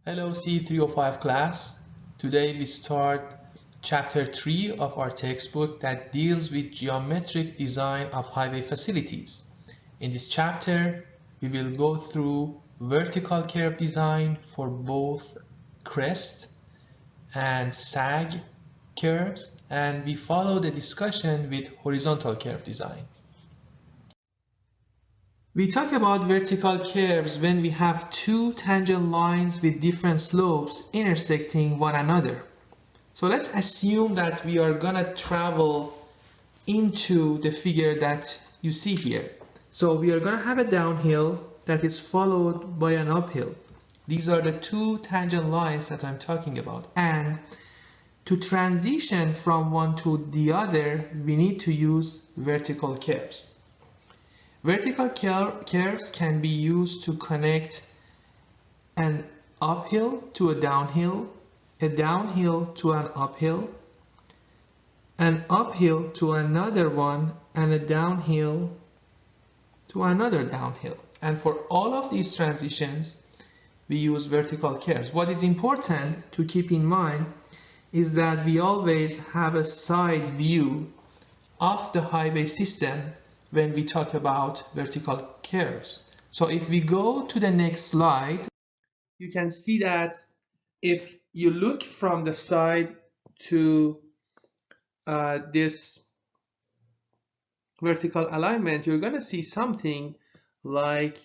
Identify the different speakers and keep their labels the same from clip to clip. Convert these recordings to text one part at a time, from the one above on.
Speaker 1: Hello C305 class. Today we start chapter 3 of our textbook that deals with geometric design of highway facilities. In this chapter, we will go through vertical curve design for both crest and sag curves, and we follow the discussion with horizontal curve design. We talk about vertical curves when we have two tangent lines with different slopes intersecting one another. So let's assume that we are gonna travel into the figure that you see here. So we are gonna have a downhill that is followed by an uphill. These are the two tangent lines that I'm talking about. And to transition from one to the other, we need to use vertical curves. Vertical curves can be used to connect an uphill to a downhill to an uphill to another one, and a downhill to another downhill. And for all of these transitions, we use vertical curves. What is important to keep in mind is that we always have a side view of the highway system when we talk about vertical curves. So if we go to the next slide, you can see that if you look from the side to this vertical alignment, you're going to see something like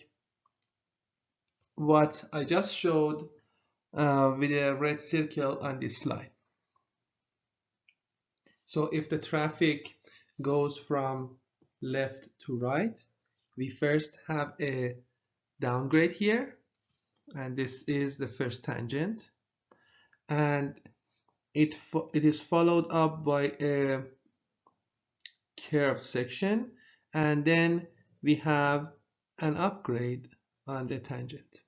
Speaker 1: what I just showed with a red circle on this slide. So if the traffic goes from left to right, we first have a downgrade here, and this is the first tangent, and it is followed up by a curved section, and then we have an upgrade on the tangent.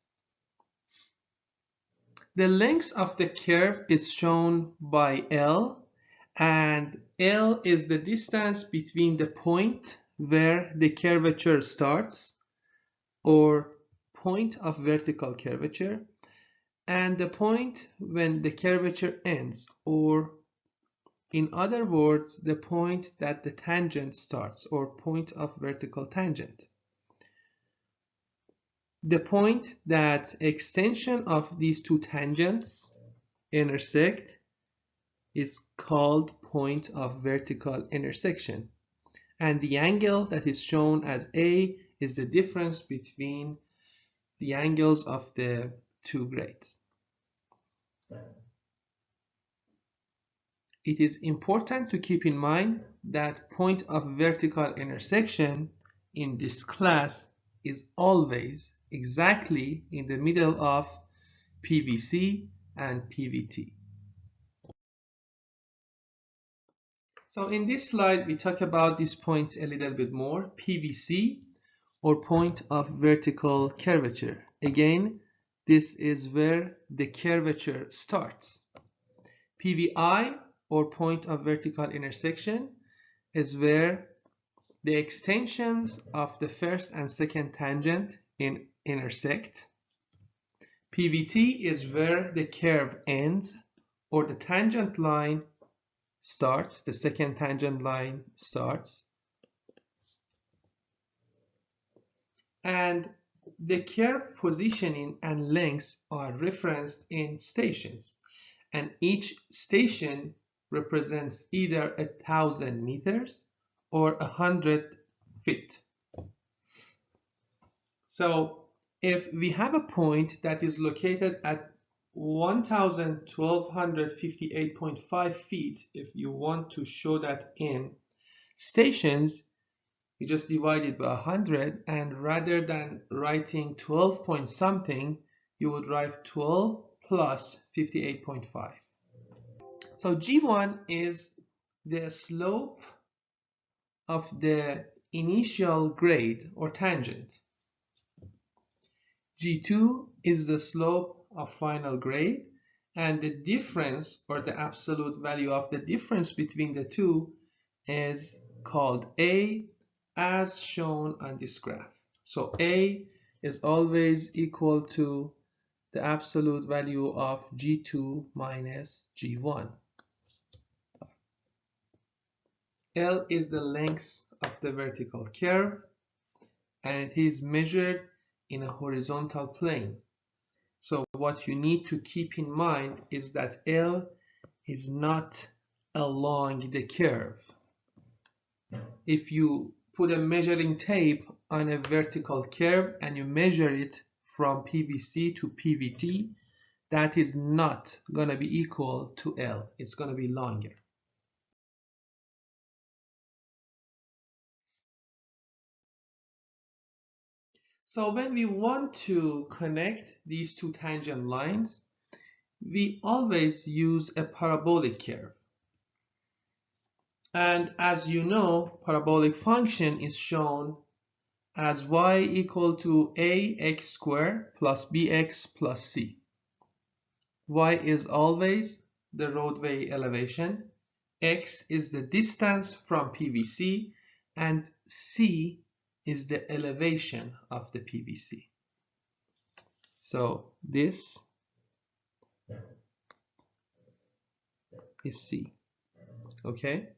Speaker 1: The length of the curve is shown by L, and L is the distance between the point where the curvature starts, or point of vertical curvature, and the point when the curvature ends, or in other words, the point that the tangent starts, or point of vertical tangent. The point that extension of these two tangents intersect is called point of vertical intersection, and the angle that is shown as A is the difference between the angles of the two grades. It is important to keep in mind that point of vertical intersection in this class is always exactly in the middle of PVC and PVT. So in this slide, we talk about these points a little bit more. PVC, or point of vertical curvature. Again, this is where the curvature starts. PVI, or point of vertical intersection, is where the extensions of the first and second tangent intersect. PVT is where the curve ends, or the tangent line starts, the second tangent line starts. And the curve positioning and lengths are referenced in stations, and each station represents either 1,000 meters or 100 feet. So if we have a point that is located at 1,1258.5 feet, if you want to show that in stations, you just divide it by 100, and rather than writing 12 point something, you would write 12 plus 58.5. So G1 is the slope of the initial grade or tangent. G2 is the slope of final grade, and the difference, or the absolute value of the difference between the two, is called A, as shown on this graph. So A is always equal to the absolute value of G2 minus G1. L is the length of the vertical curve, and it is measured in a horizontal plane. So what you need to keep in mind is that L is not along the curve. If you put a measuring tape on a vertical curve and you measure it from PVC to PVT, that is not going to be equal to L. It's going to be longer. So when we want to connect these two tangent lines, we always use a parabolic curve. And as you know, parabolic function is shown as y equal to ax squared plus bx plus c. Y is always the roadway elevation, x is the distance from PVC, and c is the elevation of the PVC. So this is c, okay?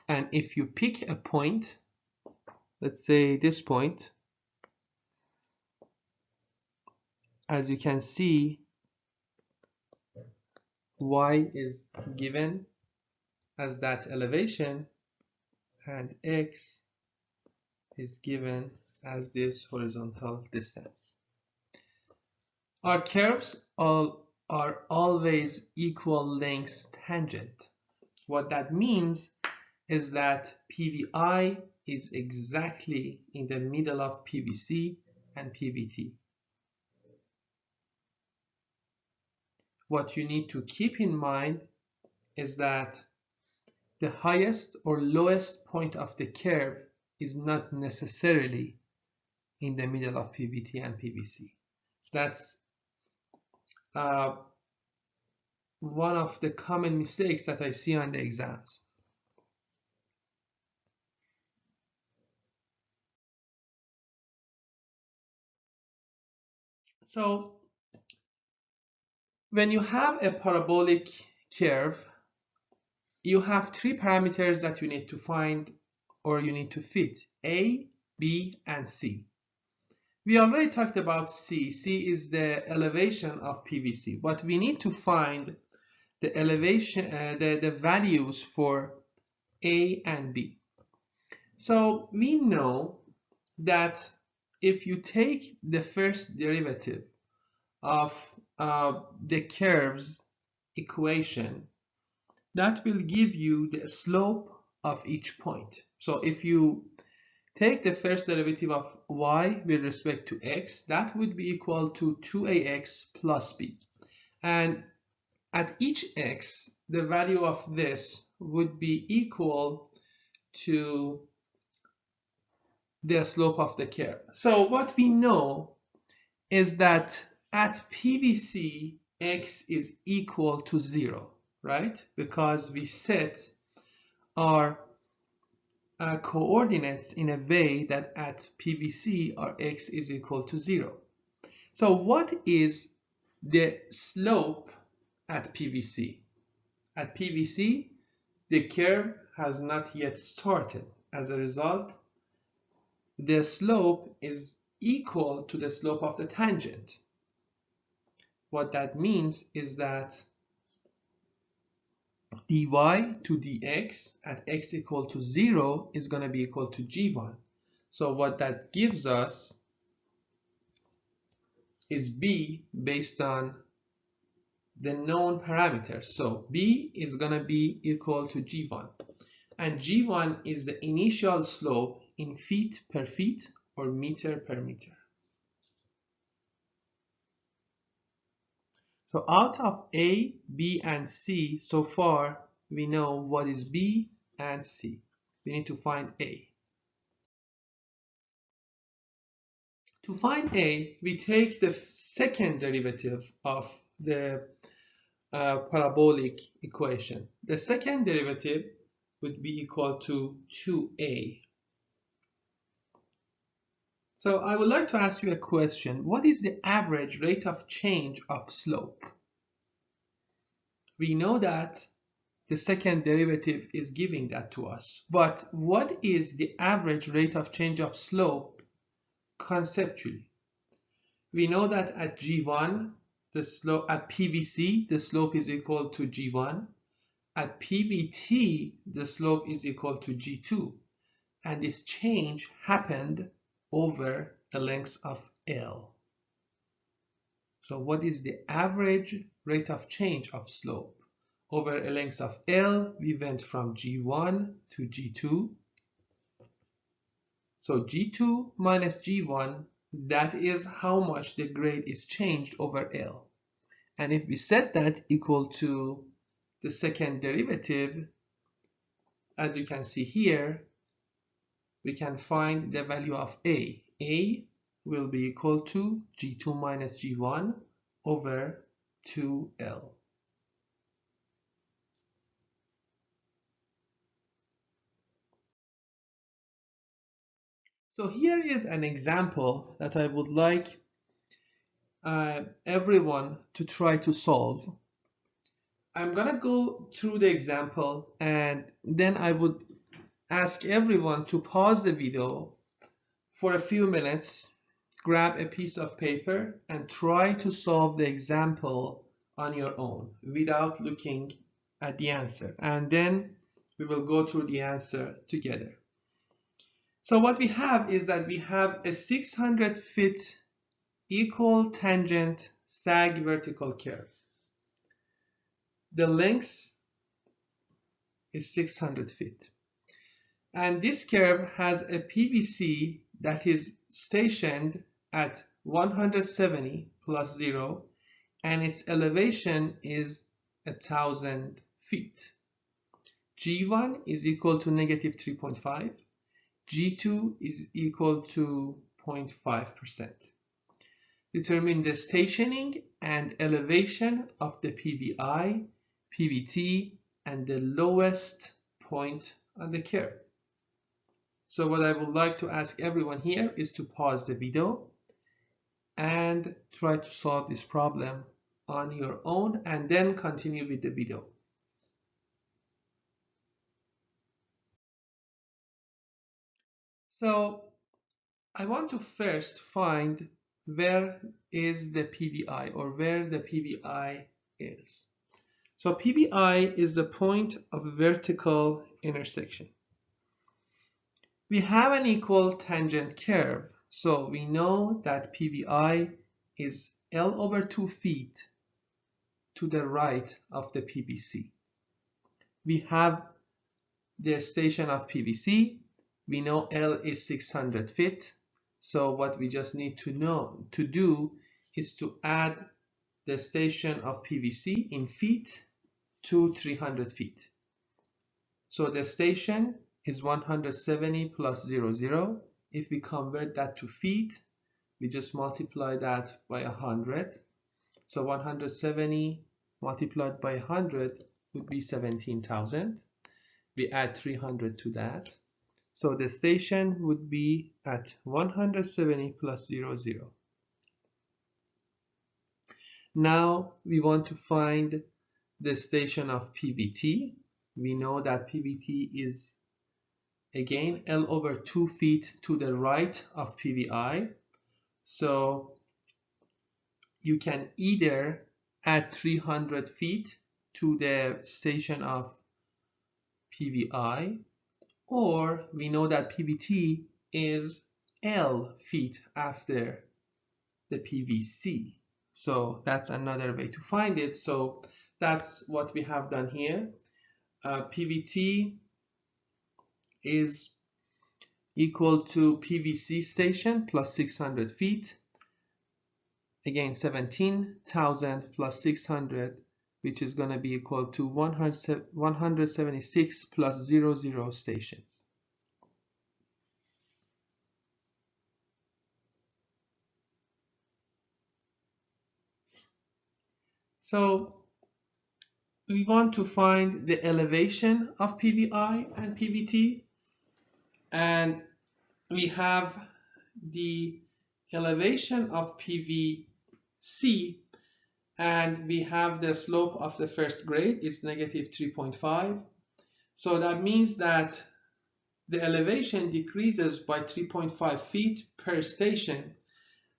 Speaker 1: And if you pick a point, let's say this point, as you can see, y is given as that elevation and x is given as this horizontal distance. Our curves are always equal length tangent. What that means is that PVI is exactly in the middle of PVC and PVT. What you need to keep in mind is that the highest or lowest point of the curve is not necessarily in the middle of PVT and PVC. That's one of the common mistakes that I see on the exams. So when you have a parabolic curve, you have three parameters that you need to find or you need to fit: A, B, and C. We already talked about C. C is the elevation of PVC, but we need to find the elevation, the values for A and B. So we know that if you take the first derivative of the curve's equation, that will give you the slope of each point. So if you take the first derivative of y with respect to x, that would be equal to 2ax plus b. And at each x, the value of this would be equal to the slope of the curve. So what we know is that at PVC, x is equal to 0, right? Because we set our coordinates in a way that at PVC our x is equal to 0. So what is the slope at PVC? At PVC, the curve has not yet started. As a result, the slope is equal to the slope of the tangent. What that means is that dy to dx at x equal to 0 is going to be equal to g1. So what that gives us is b based on the known parameters. So b is going to be equal to g1. And g1 is the initial slope in feet per feet or meter per meter. So out of A, B, and C, so far we know what is B and C. We need to find A. To find A, we take the second derivative of the parabolic equation. The second derivative would be equal to 2A. So I would like to ask you a question. What is the average rate of change of slope? We know that the second derivative is giving that to us, but what is the average rate of change of slope conceptually? We know that at G1, the slope at PVC, the slope is equal to G1. At PVT, the slope is equal to G2. And this change happened over the length of L. So what is the average rate of change of slope? Over a length of L, we went from G1 to G2. So G2 minus G1, that is how much the grade is changed over L. And if we set that equal to the second derivative, as you can see here, we can find the value of A. A will be equal to G2 minus G1 over 2L. So here is an example that I would like everyone to try to solve. I'm gonna go through the example and then I would ask everyone to pause the video for a few minutes, grab a piece of paper and try to solve the example on your own without looking at the answer, and then we will go through the answer together. So what we have is that we have a 600 feet equal tangent sag vertical curve. The length is 600 feet. And this curve has a PVC that is stationed at 170 plus 0, and its elevation is 1,000 feet. G1 is equal to negative 3.5. G2 is equal to 0.5%. Determine the stationing and elevation of the PVI, PVT, and the lowest point on the curve. So what I would like to ask everyone here is to pause the video and try to solve this problem on your own and then continue with the video. So I want to first find where is the PVI or where the PVI is. So PVI is the point of vertical intersection. We have an equal tangent curve, so we know that PVI is L over 2 feet to the right of the PVC. We have the station of PVC. We know L is 600 feet. So what we just need to do is to add the station of PVC in feet to 300 feet. So the station is 170 plus 0. If we convert that to feet, we just multiply that by 100. So 170 multiplied by 100 would be 17,000. We add 300 to that. So the station would be at 170 plus 0. Now we want to find the station of PVT. We know that PVT is again L over 2 feet to the right of PVI. So you can either add 300 feet to the station of PVI, or we know that PVT is L feet after the PVC. So that's another way to find it. So that's what we have done here. PVT is equal to PVC station plus 600 feet. Again, 17,000 plus 600, which is going to be equal to 176 plus 00 stations. So we want to find the elevation of PVI and PVT, and we have the elevation of PVC, and we have the slope of the first grade, it's negative 3.5. So that means that the elevation decreases by 3.5 feet per station,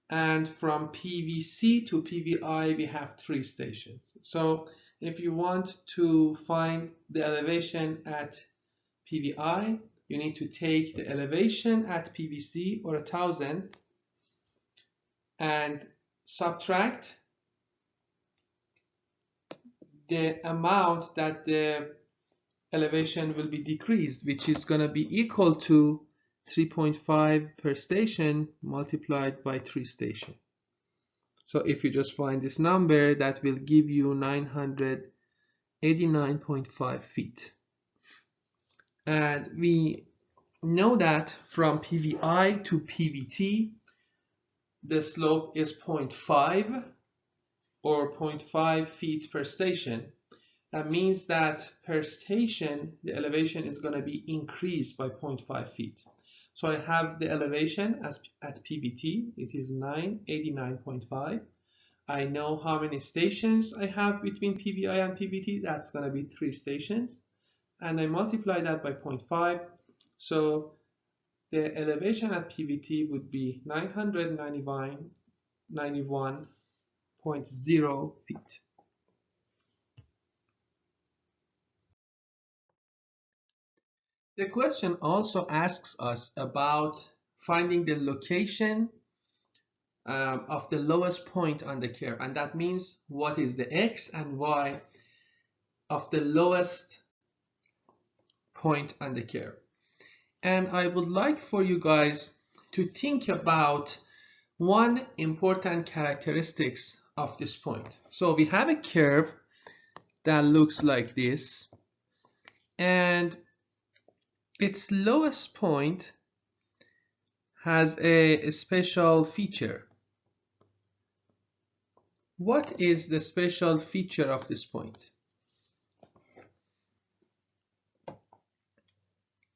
Speaker 1: and from PVC to PVI we have 3 stations. So if you want to find the elevation at PVI, you need to take the elevation at PVC, or 1000, and subtract the amount that the elevation will be decreased, which is going to be equal to 3.5 per station multiplied by 3 stations. So if you just find this number, that will give you 989.5 feet. And we know that from PVI to PVT, the slope is 0.5 or 0.5 feet per station. That means that per station, the elevation is going to be increased by 0.5 feet. So I have the elevation as at PVT, it is 989.5. I know how many stations I have between PVI and PVT, that's going to be 3 stations. And I multiply that by 0.5. So the elevation at PVT would be 991.0 feet. The question also asks us about finding the location of the lowest point on the curve, and that means what is the x and y of the lowest point on the curve. And I would like for you guys to think about one important characteristics of this point. So we have a curve that looks like this, and its lowest point has a special feature. What is the special feature of this point?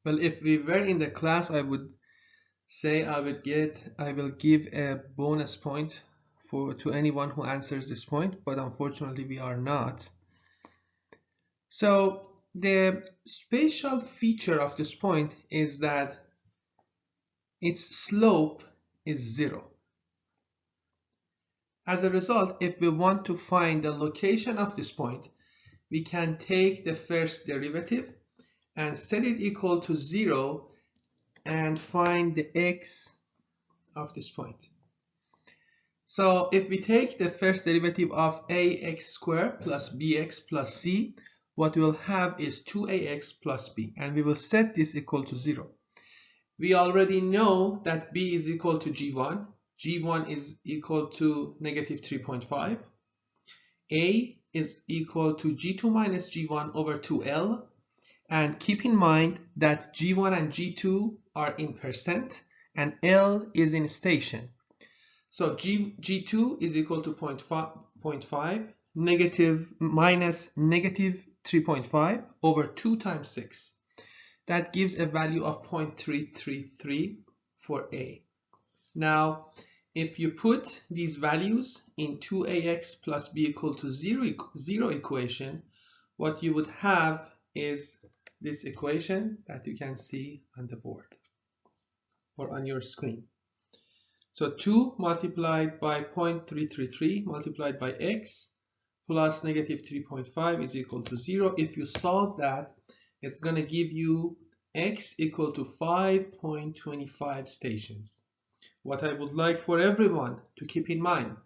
Speaker 1: Well, if we were in the class, I would say I will give a bonus point to anyone who answers this point, but unfortunately we are not. So the special feature of this point is that its slope is 0. As a result, if we want to find the location of this point, we can take the first derivative and set it equal to 0 and find the x of this point. So if we take the first derivative of ax squared plus bx plus c, what we'll have is 2ax plus b, and we will set this equal to 0. We already know that b is equal to g1. g1 is equal to negative 3.5. A is equal to g2 minus g1 over 2L. And keep in mind that g1 and g2 are in percent and L is in station. So g2 is equal to 0.5 minus negative 3.5 over 2 times 6. That gives a value of 0.333 for A. Now, if you put these values in 2ax plus b equal to 0 equation, what you would have is this equation that you can see on the board or on your screen. So 2 multiplied by 0.333 multiplied by x plus negative 3.5 is equal to 0. If you solve that, it's going to give you x equal to 5.25 stations. What I would like for everyone to keep in mind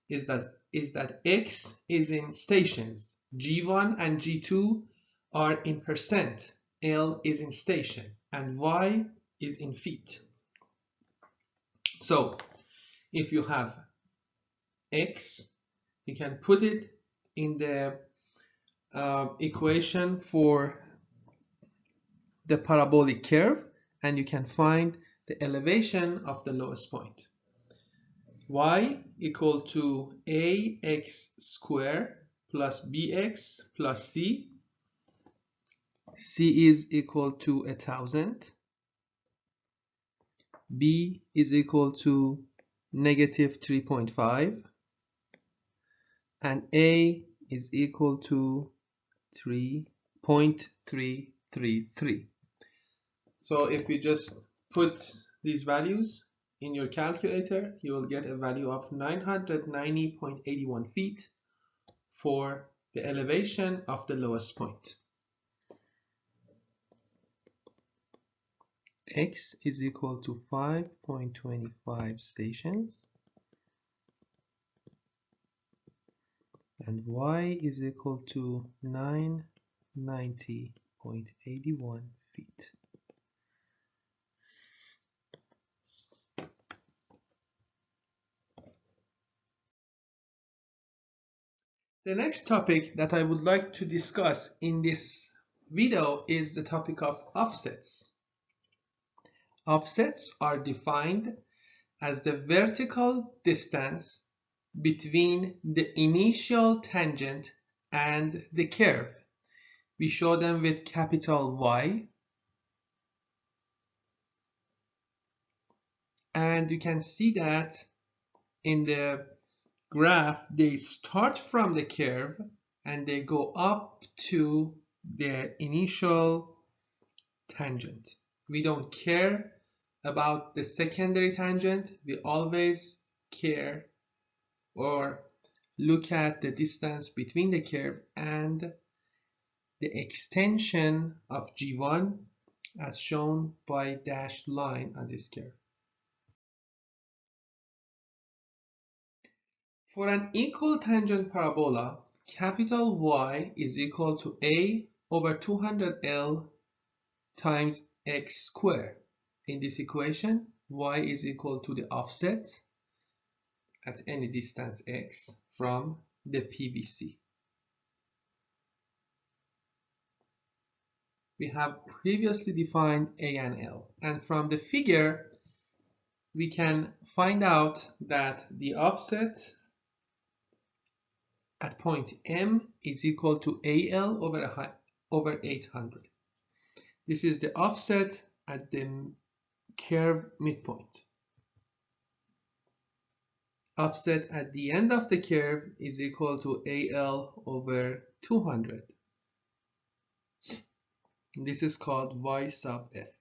Speaker 1: is that x is in stations, g1 and g2 are in percent, L is in station, and y is in feet. So if you have x, you can put it in the equation for the parabolic curve, and you can find the elevation of the lowest point. Y equal to ax squared plus bx plus c. C is equal to 1000. b is equal to negative 3.5, and a is equal to 3.333. So if we just put these values in your calculator, you will get a value of 990.81 feet for the elevation of the lowest point. X is equal to 5.25 stations, and Y is equal to 990.81 feet. The next topic that I would like to discuss in this video is the topic of offsets. Offsets are defined as the vertical distance between the initial tangent and the curve. We show them with capital Y, and you can see that in the graph they start from the curve and they go up to the initial tangent. We don't care about the secondary tangent. We always care or look at the distance between the curve and the extension of G1 as shown by dashed line on this curve. For an equal tangent parabola, capital Y is equal to A over 200L times x squared. In this equation, Y is equal to the offset at any distance x from the PVC. We have previously defined A and L, and from the figure we can find out that the offset at point M is equal to AL over 800. This is the offset at the curve midpoint. Offset at the end of the curve is equal to AL over 200. This is called Y sub F.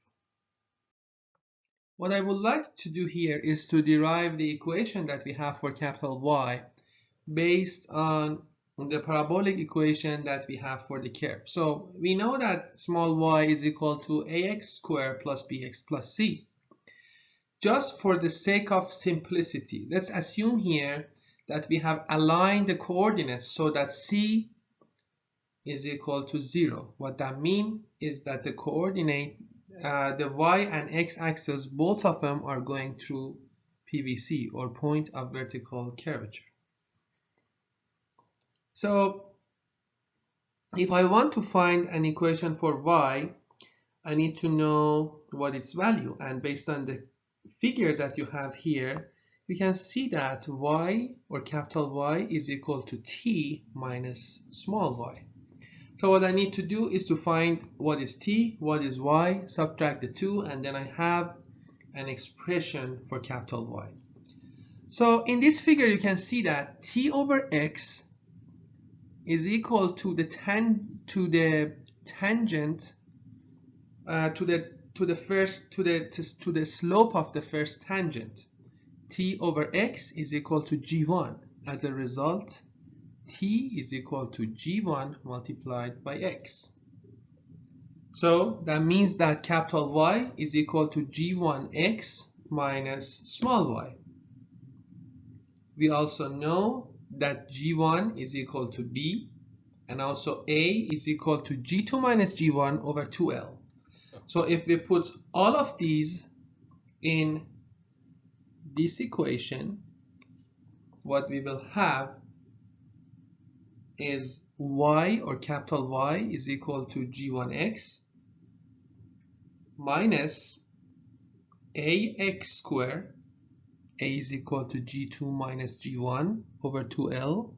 Speaker 1: What I would like to do here is to derive the equation that we have for capital Y based on the parabolic equation that we have for the curve. So we know that small y is equal to ax squared plus bx plus c. Just for the sake of simplicity, let's assume here that we have aligned the coordinates so that c is equal to 0. What that means is that the coordinate, the y and x axis, both of them are going through PVC or point of vertical curvature. So if I want to find an equation for y, I need to know what its value, and based on the figure that you have here, we can see that y or capital Y is equal to t minus small y. So what I need to do is to find what is t, what is y, subtract the two, and then I have an expression for capital Y. So in this figure you can see that t over x is equal to the tangent to the slope of the first tangent. T over x is equal to g1. As a result, t is equal to g1 multiplied by x. So that means that capital Y is equal to g1x minus small y. We also know that g1 is equal to b, and also a is equal to g2 minus g1 over 2l. So if we put all of these in this equation, what we will have is y or capital Y is equal to g1x minus ax squared. A is equal to g2 minus g1 over 2l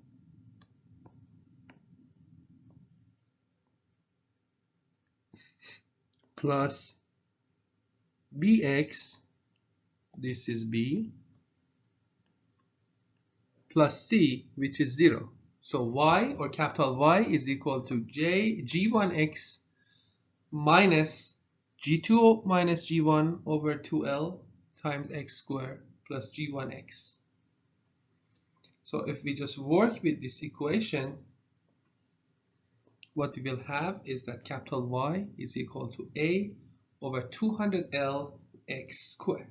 Speaker 1: plus bx this is B, plus C, which is 0. So Y, or capital Y, is equal to G1x minus G2 minus G1 over 2L times x squared plus G1x. So if we just work with this equation, what we will have is that capital Y is equal to A over 200L x squared.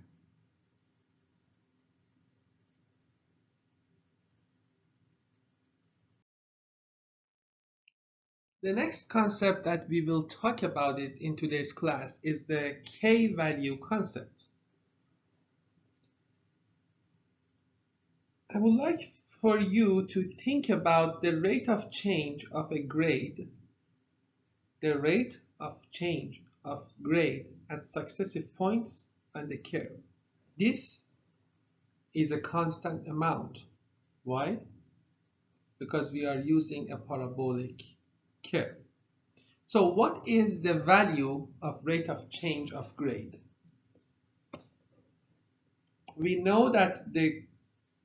Speaker 1: The next concept that we will talk about it in today's class is the k-value concept. I would like for you to think about the rate of change of a grade, the rate of change of grade at successive points on the curve. This is a constant amount. Why? Because we are using a parabolic curve. So what is the value of rate of change of grade? We know that the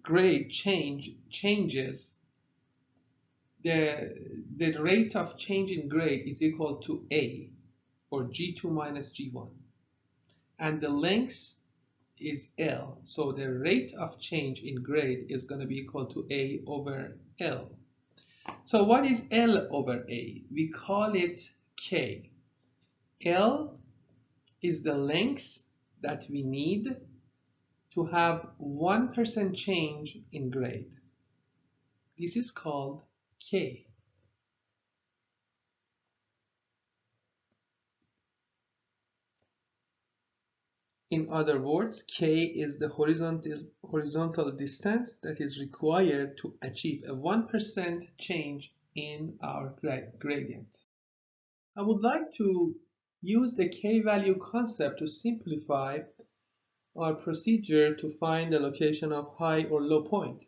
Speaker 1: grade changes, the rate of change in grade is equal to A, or G2 minus G1. And the length is L. So the rate of change in grade is going to be equal to A over L. So what is L over A? We call it K. L is the length that we need to have 1% change in grade. This is called K. In other words, K is the horizontal distance that is required to achieve a 1% change in our gradient. I would like to use the k-value concept to simplify our procedure to find the location of high or low point.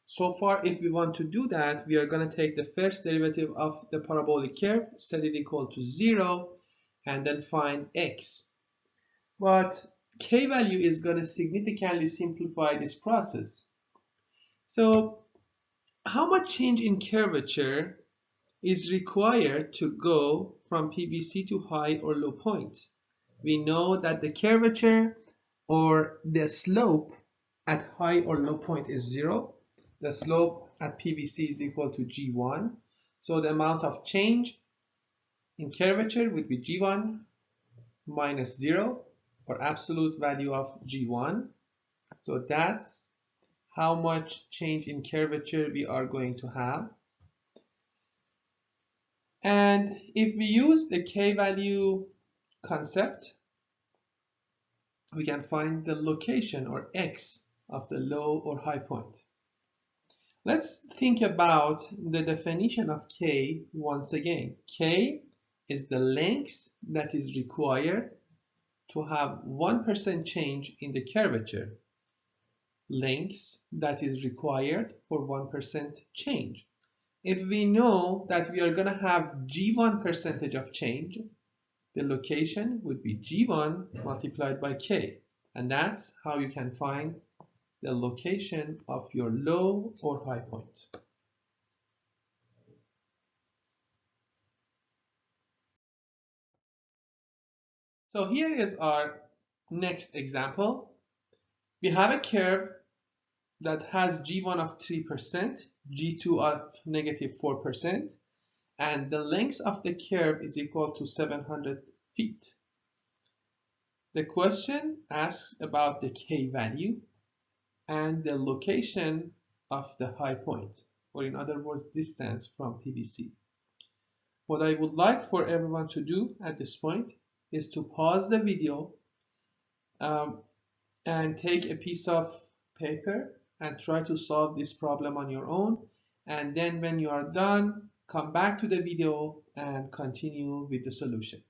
Speaker 1: So far, if we want to do that, we are going to take the first derivative of the parabolic curve, set it equal to 0, and then find x. But k-value is going to significantly simplify this process. So how much change in curvature is required to go from PBC to high or low point? We know that the curvature or the slope at high or low point is 0. The slope at PBC is equal to G1. So the amount of change in curvature would be G1 minus 0, or absolute value of G1. So that's how much change in curvature we are going to have. And if we use the k-value concept, we can find the location, or x, of the low or high point. Let's think about the definition of k once again. K is the length that is required to have 1% change in the curvature. Length that is required for 1% change. If we know that we are going to have G1 percentage of change, the location would be G1 multiplied by K. And that's how you can find the location of your low or high point. So here is our next example. We have a curve that has G1 of 3%, G2 of negative 4%, and the length of the curve is equal to 700 feet. The question asks about the k-value and the location of the high point, or in other words, distance from PBC. What I would like for everyone to do at this point is to pause the video and take a piece of paper and try to solve this problem on your own. And then when you are done, come back to the video and continue with the solution.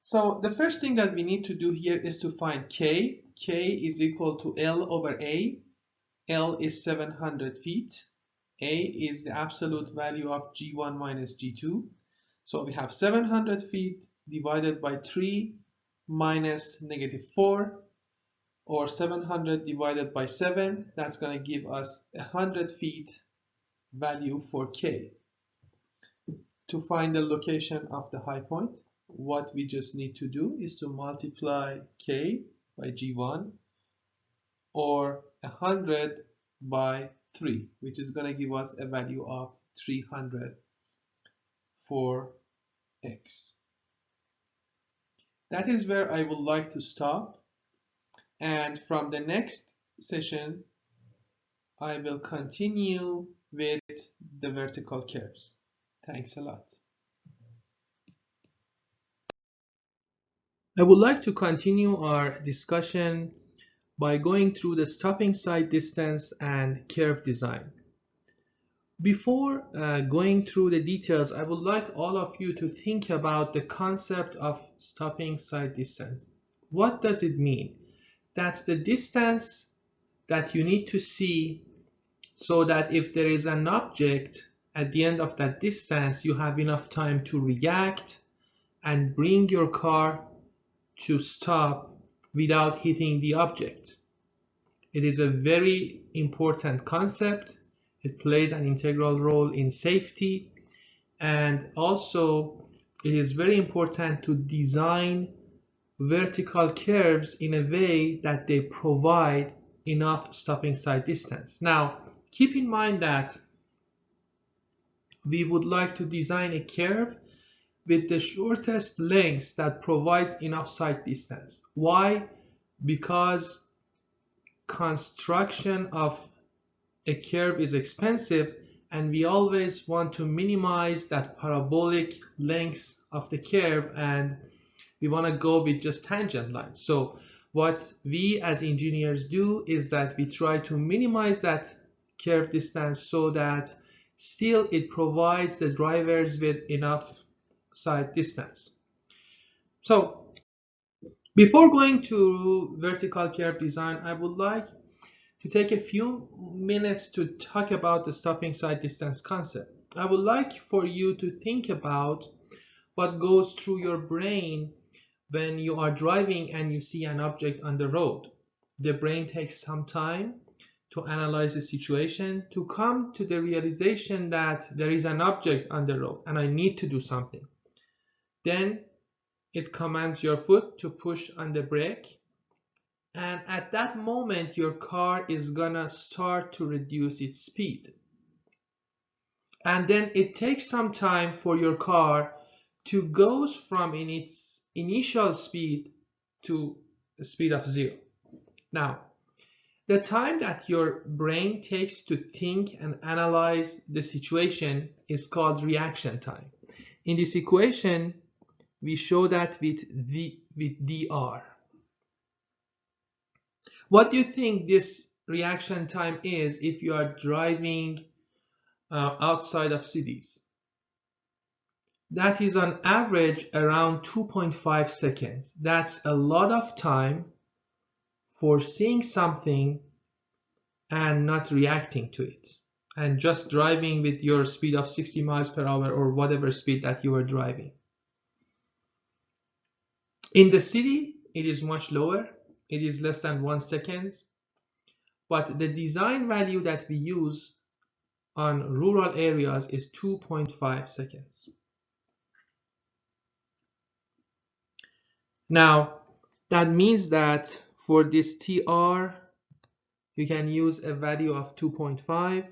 Speaker 1: So the first thing that we need to do here is to find K. K is equal to L over A. L is 700 feet. A is the absolute value of G1 minus G2. So we have 700 feet divided by 3 minus -4, or 700 divided by 7. That's going to give us 100 feet value for K. To find the location of the high point, what we just need to do is to multiply K by G1, or 100 by 3, which is going to give us a value of 300 for X. That is where I would like to stop. And from the next session, I will continue with the vertical curves. Thanks a lot. I would like to continue our discussion by going through the stopping side distance and curve design. Before going through the details, I would like all of you to think about the concept of stopping side distance. What does it mean? That's the distance that you need to see so that if there is an object at the end of that distance, you have enough time to react and bring your car to stop without hitting the object. It is a very important concept. It plays an integral role in safety, and also it is very important to design vertical curves in a way that they provide enough stopping side distance. Now, keep in mind that we would like to design a curve with the shortest length that provides enough side distance. Why? Because construction of a curve is expensive, and we always want to minimize that parabolic length of the curve, and we want to go with just tangent lines. So what we as engineers do is that we try to minimize that curve distance so that still it provides the drivers with enough side distance. So before going to vertical curve design, I would like to take a few minutes to talk about the stopping side distance concept. I would like for you to think about what goes through your brain when you are driving and you see an object on the road. The brain takes some time to analyze the situation, to come to the realization that there is an object on the road and I need to do something. Then it commands your foot to push on the brake, and at that moment your car is gonna start to reduce its speed. And then it takes some time for your car to go from in its initial speed to a speed of 0. Now, the time that your brain takes to think and analyze the situation is called reaction time. In this equation, we show that with dr. What do you think this reaction time is if you are driving outside of cities? That is on average around 2.5 seconds. That's a lot of time for seeing something and not reacting to it, and just driving with your speed of 60 miles per hour or whatever speed that you are driving. In the city, it is much lower. It is less than 1 second. But the design value that we use on rural areas is 2.5 seconds. Now, that means that for this TR, you can use a value of 2.5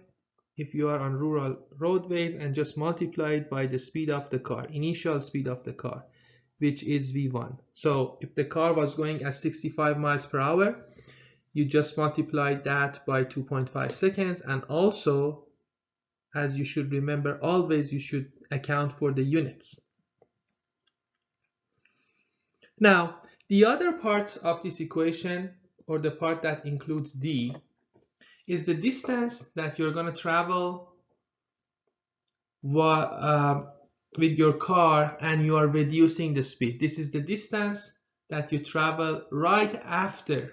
Speaker 1: if you are on rural roadways and just multiply it by the speed of the car, initial speed of the car, which is V1. So if the car was going at 65 miles per hour, you just multiply that by 2.5 seconds. And also, as you should remember, always you should account for the units. Now, the other part of this equation, or the part that includes D, is the distance that you're going to travel with your car and you are reducing the speed. This is the distance that you travel right after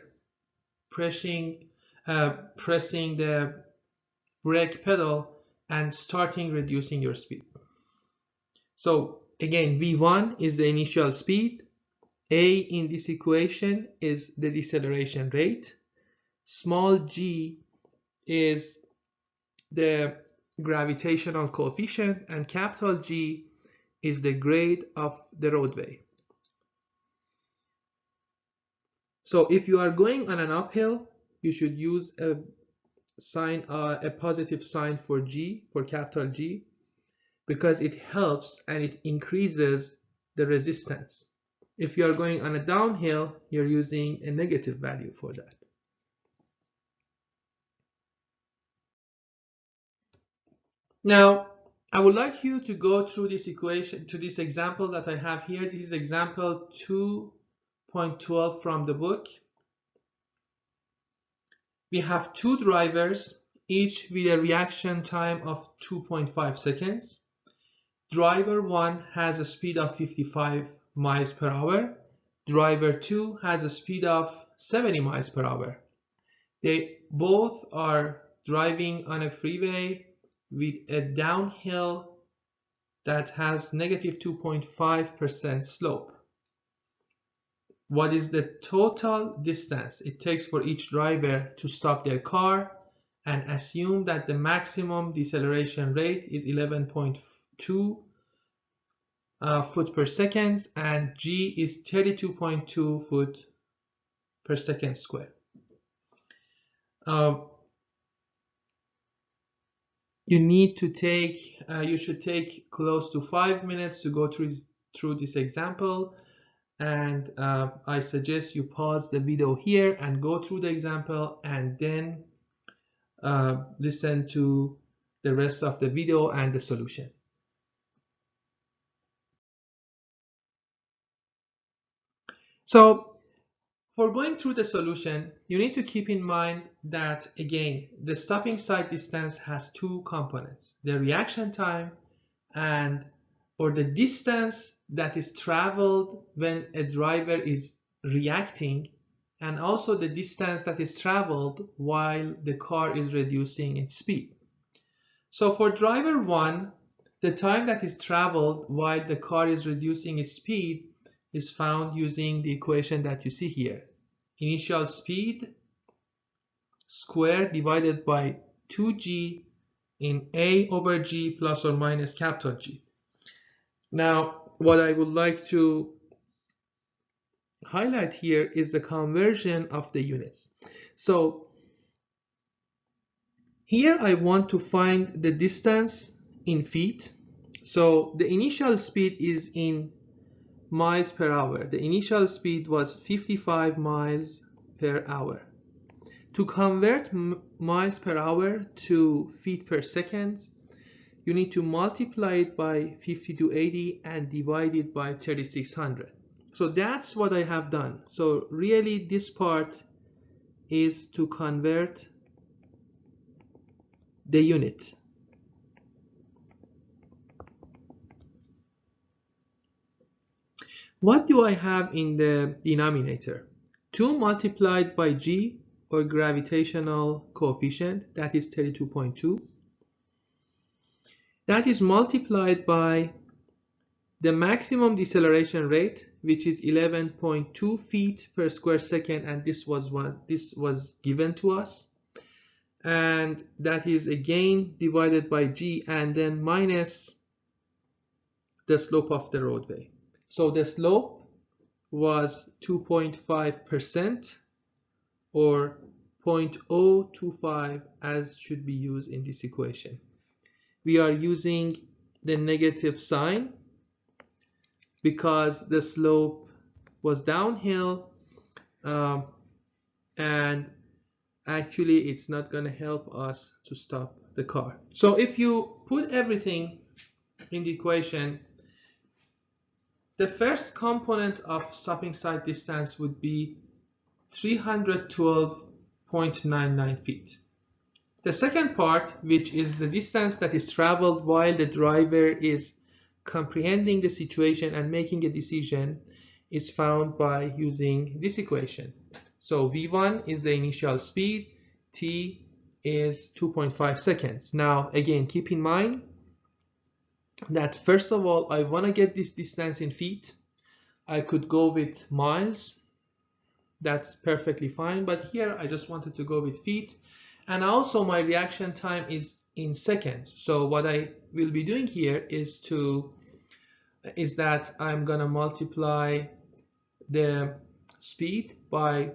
Speaker 1: pressing the brake pedal and starting reducing your speed. So again, V1 is the initial speed. A in this equation is the deceleration rate. Small g is the gravitational coefficient, and capital G is the grade of the roadway. So if you are going on an uphill, you should use a sign, a positive sign for G, for capital G, because it helps and it increases the resistance. If you are going on a downhill, you're using a negative value for that. Now, I would like you to go through this equation, to this example that I have here. This is example 2.12 from the book. We have two drivers, each with a reaction time of 2.5 seconds. Driver 1 has a speed of 55 miles per hour. Driver 2 has a speed of 70 miles per hour. They both are driving on a freeway with a downhill that has negative 2.5% slope. What is the total distance it takes for each driver to stop their car, and assume that the maximum deceleration rate is 11.2 foot per second and G is 32.2 foot per second square. You should take close to 5 minutes to go through this example, and I suggest you pause the video here and go through the example, and then listen to the rest of the video and the solution. So for going through the solution, you need to keep in mind that, again, the stopping side distance has two components: the reaction time or the distance that is traveled when a driver is reacting, and also the distance that is traveled while the car is reducing its speed. So for driver 1, the time that is traveled while the car is reducing its speed is found using the equation that you see here. Initial speed squared divided by 2g in A over G plus or minus capital G. Now, what I would like to highlight here is the conversion of the units. So here I want to find the distance in feet. So the initial speed is in miles per hour. The initial speed was 55 miles per hour. To convert miles per hour to feet per second, you need to multiply it by 5280 and divide it by 3600. So that's what I have done. So really this part is to convert the unit. What do I have in the denominator? 2 multiplied by G, or gravitational coefficient, that is 32.2. That is multiplied by the maximum deceleration rate, which is 11.2 feet per square second, and this was given to us. And that is again divided by G and then minus the slope of the roadway. So the slope was 2.5%, or 0.025 as should be used in this equation. We are using the negative sign because the slope was downhill, and actually it's not going to help us to stop the car. So if you put everything in the equation, the first component of stopping side distance would be 312.99 feet. The second part, which is the distance that is traveled while the driver is comprehending the situation and making a decision, is found by using this equation. So V1 is the initial speed, T is 2.5 seconds. Now again, keep in mind that first of all, I want to get this distance in feet. I could go with miles. That's perfectly fine. But here I just wanted to go with feet. And also my reaction time is in seconds. So what I will be doing here is that I'm gonna multiply the speed by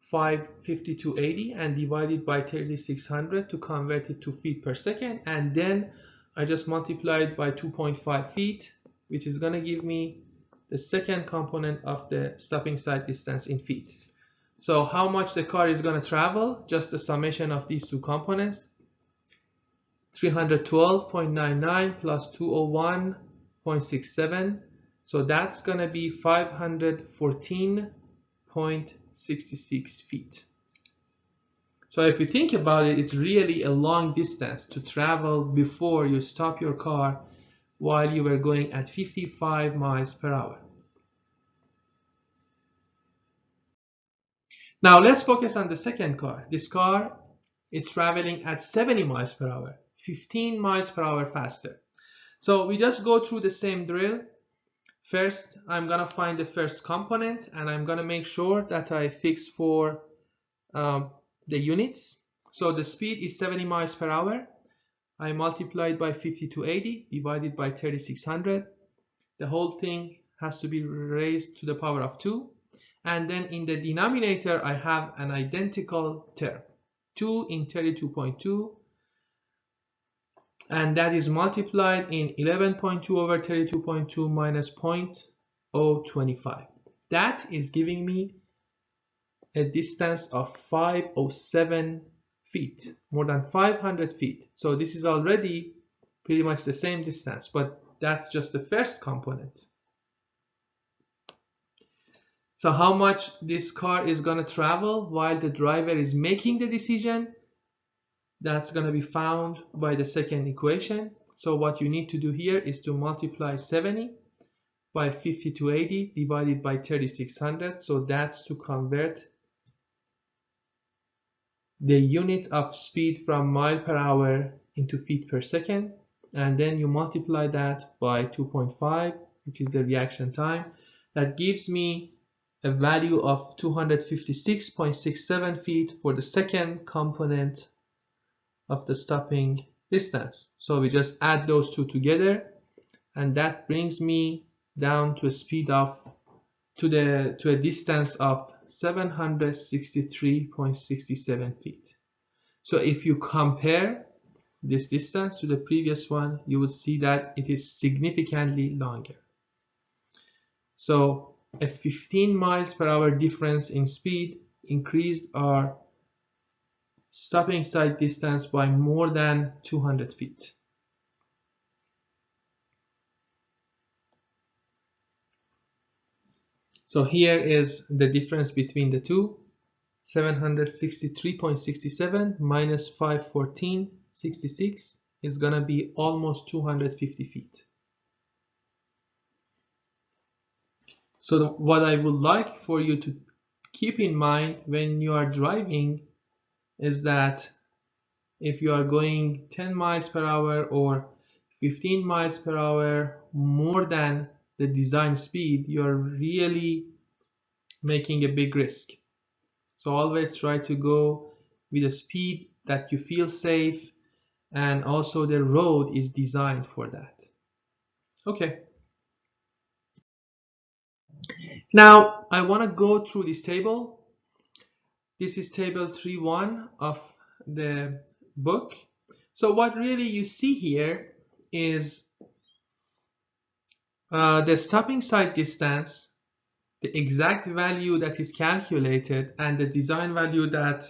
Speaker 1: 550 to 80 and divide it by 3600 to convert it to feet per second, and then I just multiply it by 2.5 feet, which is gonna give me the second component of the stopping side distance in feet. So how much the car is gonna travel, just the summation of these two components, 312.99 plus 201.67, so that's gonna be 514.66 feet. So if you think about it, it's really a long distance to travel before you stop your car while you were going at 55 miles per hour. Now let's focus on the second car. This car is traveling at 70 miles per hour, 15 miles per hour faster. So we just go through the same drill. First, I'm gonna find the first component and I'm gonna make sure that I fix for the units. So the speed is 70 miles per hour. I multiply it by 50 to 80 divided by 3600. The whole thing has to be raised to the power of 2. And then in the denominator, I have an identical term, 2 in 32.2. And that is multiplied in 11.2 over 32.2 minus 0.025. That is giving me a distance of 507 feet, more than 500 feet. So this is already pretty much the same distance, but that's just the first component. So how much this car is going to travel while the driver is making the decision, that's going to be found by the second equation. So what you need to do here is to multiply 70 by 50 to 80 divided by 3600. So that's to convert the unit of speed from mile per hour into feet per second, and then you multiply that by 2.5, which is the reaction time. That gives me a value of 256.67 feet for the second component of the stopping distance. So we just add those two together, and that brings me down to a speed of to a distance of 763.67 feet. So if you compare this distance to the previous one, you will see that it is significantly longer. So a 15 miles per hour difference in speed increased our stopping side distance by more than 200 feet. So here is the difference between the two. 763.67 minus 514.66 is gonna be almost 250 feet. So what I would like for you to keep in mind when you are driving is that if you are going 10 miles per hour or 15 miles per hour more than the design speed, you are really making a big risk. So always try to go with a speed that you feel safe, and also the road is designed for that. Okay. Now I want to go through this table. This is table 3.1 of the book. So what really you see here is the stopping side distance, the exact value that is calculated, and the design value that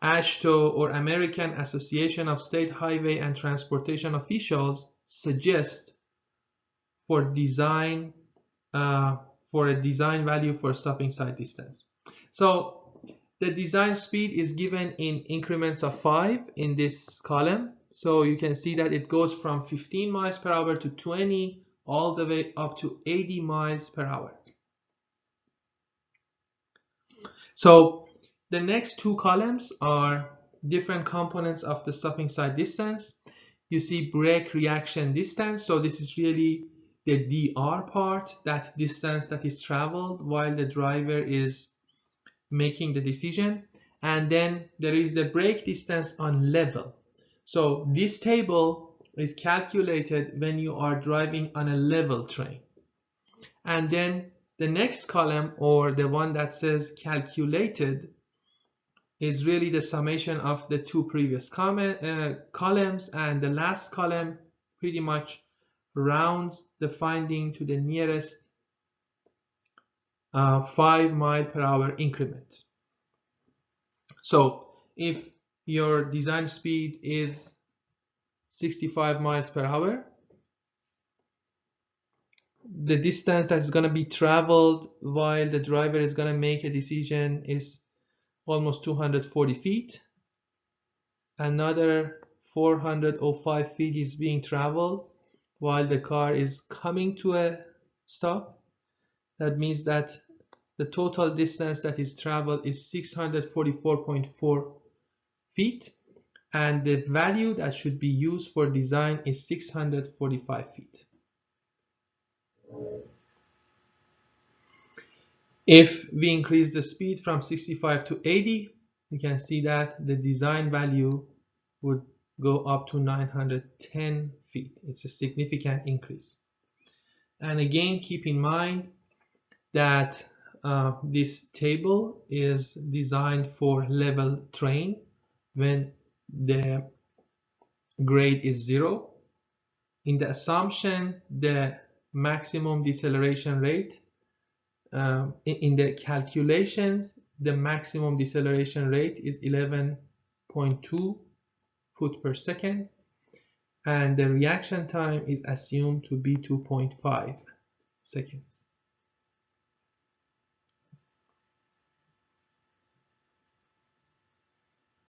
Speaker 1: AASHTO, or American Association of State Highway and Transportation Officials, suggest for design for a design value for stopping side distance. So the design speed is given in increments of 5 in this column. So you can see that it goes from 15 miles per hour to 20 all the way up to 80 miles per hour. So the next two columns are different components of the stopping side distance. You see brake reaction distance. So this is really the DR part, that distance that is traveled while the driver is making the decision. And then there is the brake distance on level. So this table is calculated when you are driving on a level train. And then the next column, or the one that says calculated, is really the summation of the two previous columns, and the last column pretty much rounds the finding to the nearest 5 mile per hour increment. So if your design speed is 65 miles per hour, the distance that's going to be traveled while the driver is going to make a decision is almost 240 feet. Another 405 feet is being traveled while the car is coming to a stop. That means that the total distance that is traveled is 644.4 feet, and the value that should be used for design is 645 feet. If we increase the speed from 65 to 80, you can see that the design value would go up to 910 feet. It's a significant increase. And again, keep in mind that this table is designed for level terrain when the grade is 0. In the assumption, the maximum deceleration rate, in the calculations, the maximum deceleration rate is 11.2 foot per second, and the reaction time is assumed to be 2.5 seconds.